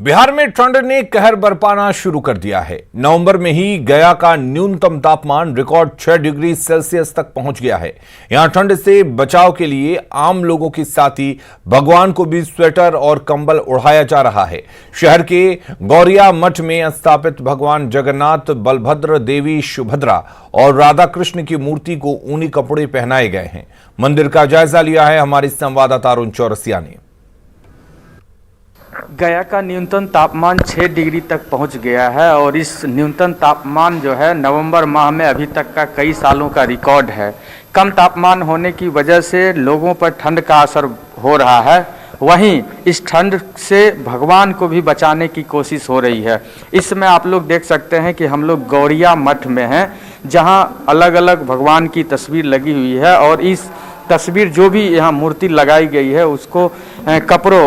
बिहार में ठंड ने कहर बरपाना शुरू कर दिया है। नवंबर में ही गया का न्यूनतम तापमान रिकॉर्ड 6 डिग्री सेल्सियस तक पहुंच गया है। यहां ठंड से बचाव के लिए आम लोगों के साथ ही भगवान को भी स्वेटर और कंबल ओढ़ाया जा रहा है। शहर के गौरिया मठ में स्थापित भगवान जगन्नाथ, बलभद्र, देवी सुभद्रा और राधा कृष्ण की मूर्ति को ऊनी कपड़े पहनाए गए हैं। मंदिर का जायजा लिया है हमारे संवाददाता अरुण चौरसिया ने। गया का न्यूनतम तापमान 6 डिग्री तक पहुंच गया है और इस न्यूनतम तापमान जो है नवंबर माह में अभी तक का कई सालों का रिकॉर्ड है। कम तापमान होने की वजह से लोगों पर ठंड का असर हो रहा है, वहीं इस ठंड से भगवान को भी बचाने की कोशिश हो रही है। इस समय आप लोग देख सकते हैं कि हम लोग गौरिया मठ में हैं, जहां अलग अलग भगवान की तस्वीर लगी हुई है और इस तस्वीर जो भी यहाँ मूर्ति लगाई गई है उसको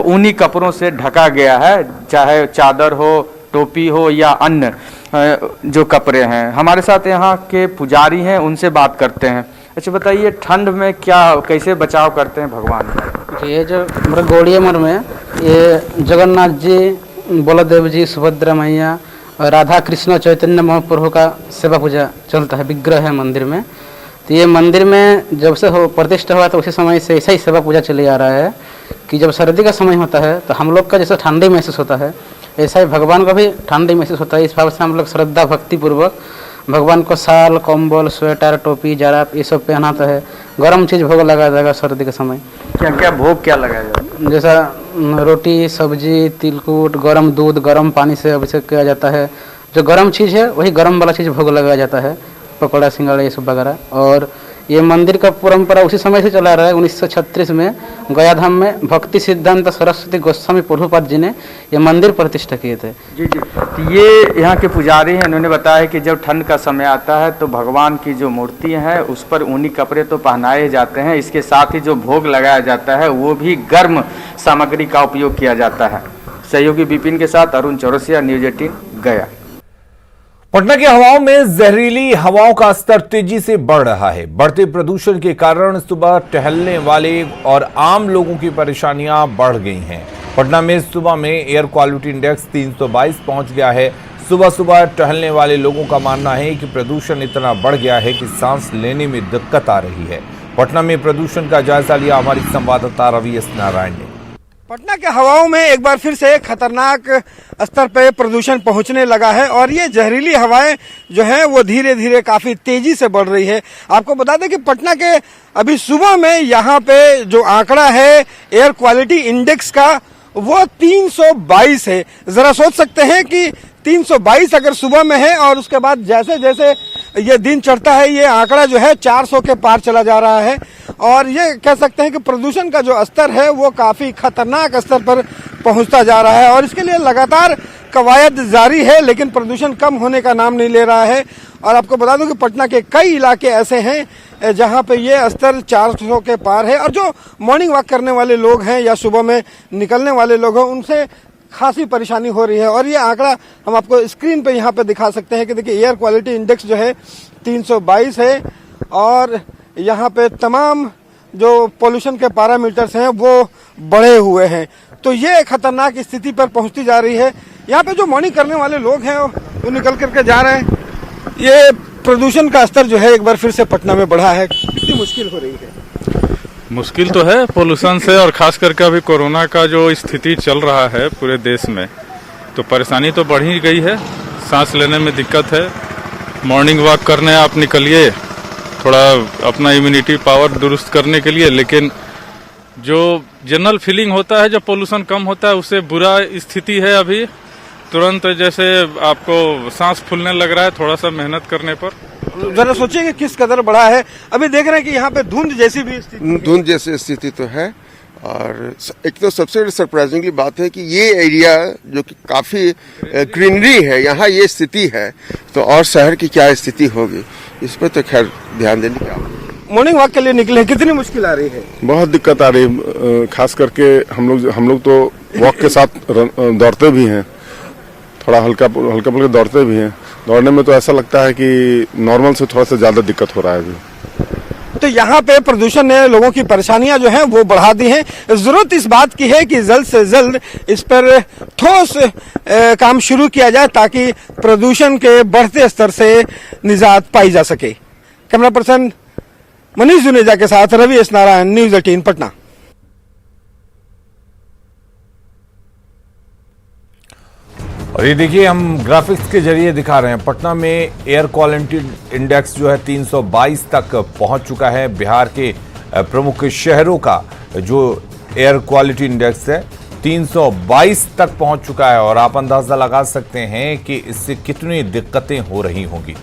ऊनी कपड़ों से ढका गया है, चाहे चादर हो, टोपी हो या अन्य जो कपड़े हैं। हमारे साथ यहाँ के पुजारी हैं, उनसे बात करते हैं। अच्छा बताइए, ठंड में कैसे बचाव करते हैं भगवान? ये जो हमारे गौड़िया मठ में ये जगन्नाथ जी, बलदेव जी, सुभद्रा मैया और राधा कृष्ण चैतन्य महाप्रभु का सेवा पूजा चलता है, विग्रह है मंदिर में। तो ये मंदिर में जब से हो प्रतिष्ठा हुआ तो उसी समय से ऐसा ही सेवा पूजा चले आ रहा है कि जब सर्दी का समय होता है तो हम लोग का जैसे ठंडी महसूस होता है, ऐसा ही भगवान का भी ठंडी महसूस होता है। इस भाव से हम लोग श्रद्धा भक्ति पूर्वक भगवान को शाल, कंबल, स्वेटर, टोपी, जराब ये सब पहनाता है। गर्म चीज़ भोग लगाया जाएगा सर्दी के समय। क्या क्या भोग क्या लगाया जाएगा? जैसा रोटी, सब्जी, तिलकुट, गर्म दूध, गर्म पानी से अभिषेक किया जाता है। जो गर्म चीज़ है वही गर्म वाला चीज़ भोग लगाया जाता है, पकौड़ा, सिंगाड़ा ये सब वगैरह। और ये मंदिर का परंपरा उसी समय से चला रहा है। 1936 में गया धाम में भक्ति सिद्धांत सरस्वती गोस्वामी प्रभुपाद जी ने ये मंदिर प्रतिष्ठा किए थे। जी। तो ये यहाँ के पुजारी हैं, इन्होंने बताया कि जब ठंड का समय आता है तो भगवान की जो मूर्ति है उस पर ऊनी कपड़े तो पहनाए जाते हैं, इसके साथ ही जो भोग लगाया जाता है वो भी गर्म सामग्री का उपयोग किया जाता है। सहयोगी विपिन के साथ अरुण चौरसिया, न्यूज़ 18 गया। पटना की हवाओं में जहरीली हवाओं का स्तर तेजी से बढ़ रहा है। बढ़ते प्रदूषण के कारण सुबह टहलने वाले और आम लोगों की परेशानियां बढ़ गई हैं। पटना में सुबह में एयर क्वालिटी इंडेक्स 322 पहुंच गया है। सुबह सुबह टहलने वाले लोगों का मानना है कि प्रदूषण इतना बढ़ गया है कि सांस लेने में दिक्कत आ रही है। पटना में प्रदूषण का जायजा लिया हमारी संवाददाता रवि एस नारायण ने। पटना के हवाओं में एक बार फिर से खतरनाक स्तर पे प्रदूषण पहुंचने लगा है और ये जहरीली हवाएं जो हैं वो धीरे धीरे काफी तेजी से बढ़ रही है। आपको बता दें कि पटना के अभी सुबह में यहाँ पे जो आंकड़ा है एयर क्वालिटी इंडेक्स का वो 322 है। जरा सोच सकते हैं कि 322 अगर सुबह में है और उसके बाद जैसे जैसे ये दिन चढ़ता है ये आंकड़ा जो है 400 के पार चला जा रहा है और ये कह सकते हैं कि प्रदूषण का जो स्तर है वो काफी खतरनाक स्तर पर पहुंचता जा रहा है और इसके लिए लगातार कवायद जारी है, लेकिन प्रदूषण कम होने का नाम नहीं ले रहा है। और आपको बता दूं कि पटना के कई इलाके ऐसे हैं जहां पे ये स्तर 400 के पार है और जो मॉर्निंग वॉक करने वाले लोग हैं या सुबह में निकलने वाले लोग हैं उनसे खासी परेशानी हो रही है। और ये आंकड़ा हम आपको स्क्रीन पे यहाँ पे दिखा सकते हैं कि देखिए एयर क्वालिटी इंडेक्स जो है 322 है और यहाँ पे तमाम जो पोल्यूशन के पैरामीटर्स हैं वो बढ़े हुए हैं। तो ये खतरनाक स्थिति पर पहुंचती जा रही है। यहाँ पे जो मॉर्निंग करने वाले लोग हैं वो निकल करके जा रहे हैं। ये प्रदूषण का स्तर जो है एक बार फिर से पटना में बढ़ा है। कितनी मुश्किल हो रही है? मुश्किल तो है पोल्यूशन से, और खास करके अभी कोरोना का जो स्थिति चल रहा है पूरे देश में, तो परेशानी तो बढ़ ही गई है। सांस लेने में दिक्कत है। मॉर्निंग वॉक करने आप निकलिए थोड़ा अपना इम्यूनिटी पावर दुरुस्त करने के लिए, लेकिन जो जनरल फीलिंग होता है जब पोल्यूशन कम होता है उससे बुरा स्थिति है अभी। तुरंत जैसे आपको सांस फूलने लग रहा है थोड़ा सा मेहनत करने पर। जरा सोचिए कि किस कदर बढ़ा है। अभी देख रहे हैं कि यहाँ पे धुंध जैसी भी स्थिति तो है। और एक तो सबसे सरप्राइजिंगली बात है कि ये एरिया जो कि काफी ग्रीनरी है, यहाँ ये स्थिति है, तो और शहर की क्या स्थिति होगी इस पर तो खैर ध्यान देने की आवश्यकता है। मॉर्निंग वॉक के लिए निकले, कितनी मुश्किल आ रही है? बहुत दिक्कत आ रही है। खास करके हम लोग तो वॉक के साथ दौड़ते भी हैं, थोड़ा हल्का फुल्का दौड़ते भी हैं। दौड़ने में तो ऐसा लगता है कि नॉर्मल से थोड़ा सा ज्यादा दिक्कत हो रहा है अभी। तो यहाँ पे प्रदूषण ने लोगों की परेशानियां जो हैं वो बढ़ा दी हैं। जरूरत इस बात की है कि जल्द से जल्द इस पर ठोस काम शुरू किया जाए ताकि प्रदूषण के बढ़ते स्तर से निजात पाई जा सके। कैमरा पर्सन मनीष जुनेजा के साथ रवि एस नारायण, न्यूज़ 18 पटना। और ये देखिए, हम ग्राफिक्स के जरिए दिखा रहे हैं, पटना में एयर क्वालिटी इंडेक्स जो है 322 तक पहुंच चुका है। बिहार के प्रमुख शहरों का जो एयर क्वालिटी इंडेक्स है 322 तक पहुंच चुका है और आप अंदाजा लगा सकते हैं कि इससे कितनी दिक्कतें हो रही होंगी।